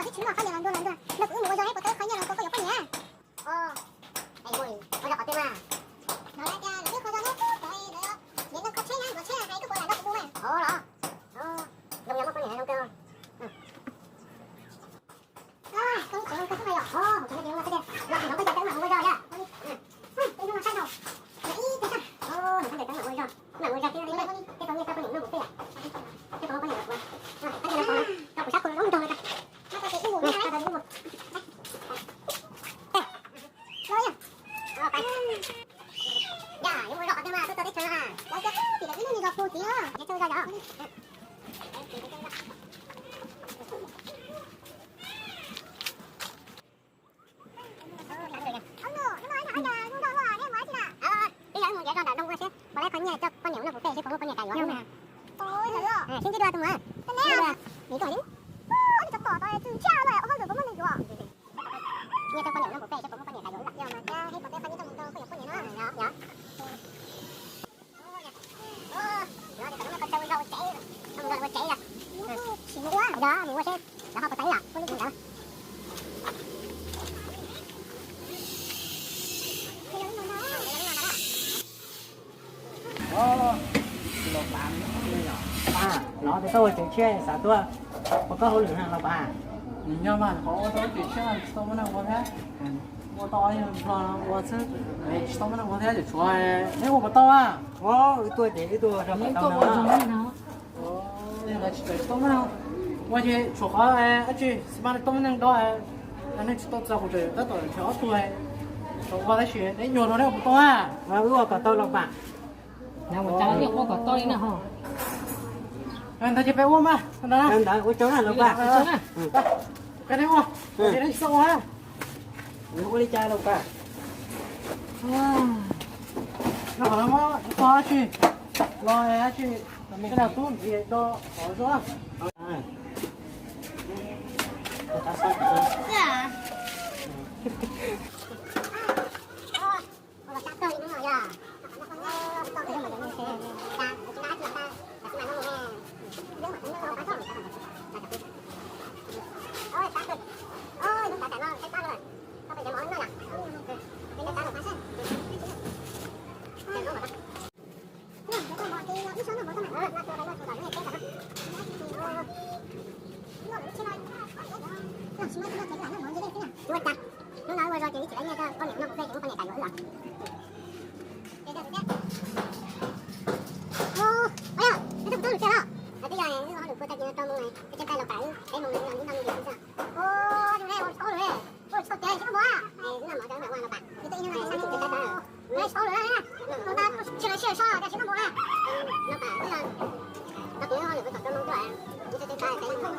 cái chuyến mà khơi nhà luôn nó cũng mua cho hết có tới khơi nhà nó có có nhiều nhá đây ngồi nó đã có tên mà nó lại cái khơi nhà nó cái đó đến nó có chế nhá có chế hay cái con này nó cũng mua đó giống như nó có nhà nó cơ không có cái này rồi cái này nó cái đây nó cái nó mua cho nhá cái nó sai rồi nó không để cái nào mua cho mà mua ra cái đấy cái con như cái con nó một cái cái con có nhà được cái này nó có con nó không cho nó có cái một cái một dạ, nhưng mà rõ nhưng mà tôi thích chơi à. Đấy chứ, thì là cái nó gặp cô tí á, cái chơi ra đó. xin chị đưa tôi mà. Tên này à? Nghĩ coi đi. Ôi, cái tỏ tôi chừng trao rồi, không được có món này rồi. Nghe cho con nhỏ nó một phê chứ cũng có con nhỏ cài rồi. Nhưng mà cái hết một cái phân trong tôi có con nhỏ nó. Nhỏ. Nó thì nó có trâu rau cháy. Không rau cháy rồi. Xỉu quá. Đó, mua xem. Đó họ có cháy à? Con đi đó. lột bạn nó thì tôi chỉ chơi sao tôi có hỗ lượng hàng là bà nhưng mà có tôi chỉ chơi tôi mới làm thế mua to nhưng mà mua chứ tôi mới làm thế để cho nếu mà to à tôi để tôi rồi tôi rồi nó nên là chỉ tôi mới làm qua gì chỗ khó ấy chứ mà tôi mới làm đó anh ấy tôi cho tôi tất cả cho tôi tôi qua đấy chuyện đấy nhiều nó đấy to à đúng cả tôi lột bạn nào một trái việc có cả tôi nữa hả? Anh ta chỉ phải uống mà, đó. Anh đã có chỗ nào lột bạn? Cái này uống, cái này sâu ha. Nó có ly chai đâu cả. Nó còn nó có chứ, lo chứ, cái nào tốt thì đó có rõ. Dạ. Nó nói rồi chỉ đánh nghe cho con nhỏ nó cũng con nhảy cày rồi. Nó được chưa đó? Bây giờ nó được cô ta cho mông này, trên tay là cái mông này làm chúng ta như vậy sao? Ô, đây ôi xấu rồi. Ôi sao chơi chứ có bó. Này nó nằm ở trong ngoài là bạn. Cái tự nhiên này sang chỉnh cái tay. Này xấu rồi đấy. Chúng ta chưa sao, đây chúng ta bó này. Nó phải tức là nó cũng hơi được cái mông rồi. Như trên tay cái mông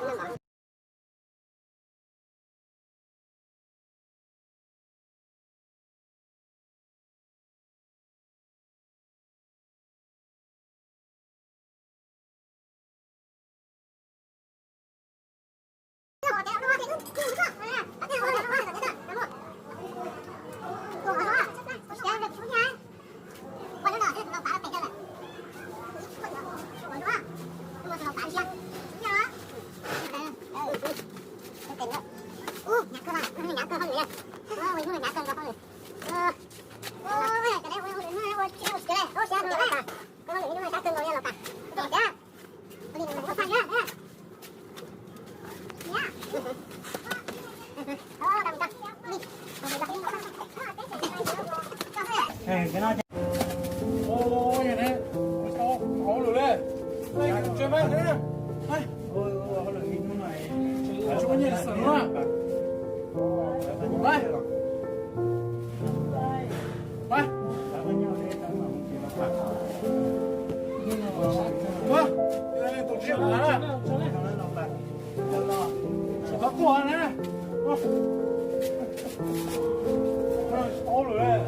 nó nằm ở cái nó Ôi này này, sao có lửa lên? Đây chơi mấy thế này? Đây, hỗ lượng ít nữa này chúng nó nhìn sướng à? Đây. Đây. Vâng, đây là tổ chức là có của này. Có lửa lên.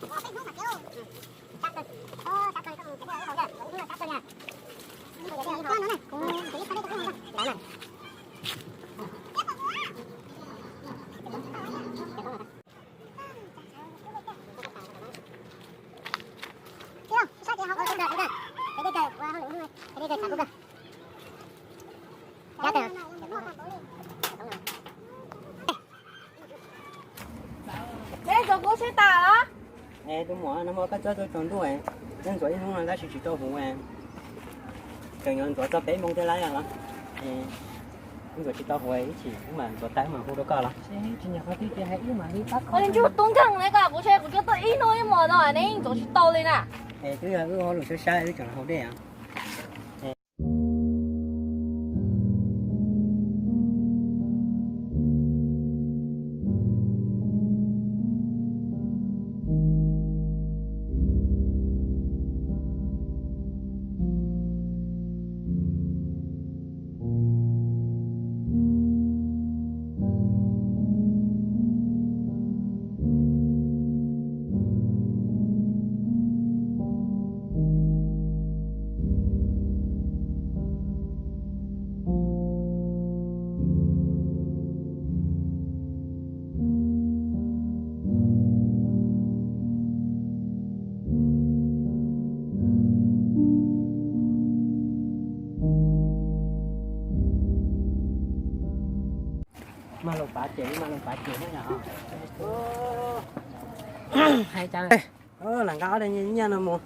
cái thuốc mà kêu cắt rồi cắt rồi không cái này không được cắt rồi nha con nó này cái cái cái này này chưa sao chị học không được cái đây qua không được cái đây chả cũng được giá tiền Thế rồi cô sẽ tả đó. tôi muốn nó mua cái cho tôi trồng tôi nên rồi không là chỉ cho vụ cần nhận cho bé mong thế lấy là rồi chỉ tao hồi chỉ mà có tay mà không có cả lắm. chỉ nhà có tí cái hay mà đi bắt Ôi, chú tung thẳng này cả, cô sẽ có cho tôi ít thôi mà rồi nên tôi sẽ tao lên à. Tôi là cái lối xe sai cái chẳng hậu đây à. Mà lục bả chị nó nhỏ. hay chăng Là cái đây nha nó mua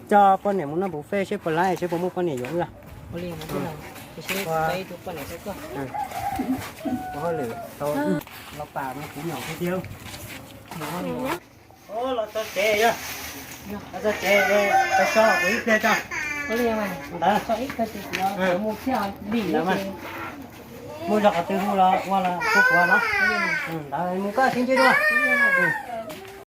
cho con này muốn nó bù phê xếp lại xếp một con này giống ra. có liền không nào thì sẽ đây tụi con này sẽ có Có lửa thôi. Lọc bả nó cũng nhỏ cái tiêu. Là tao chè á. Tao chè tao cho quý phê cho. có liền mà Đó. cho ít cái gì nó một theo bỉ Đó mà. Mua giọt từ mua là qua là cục qua nó. Đó mua cái xin chơi luôn.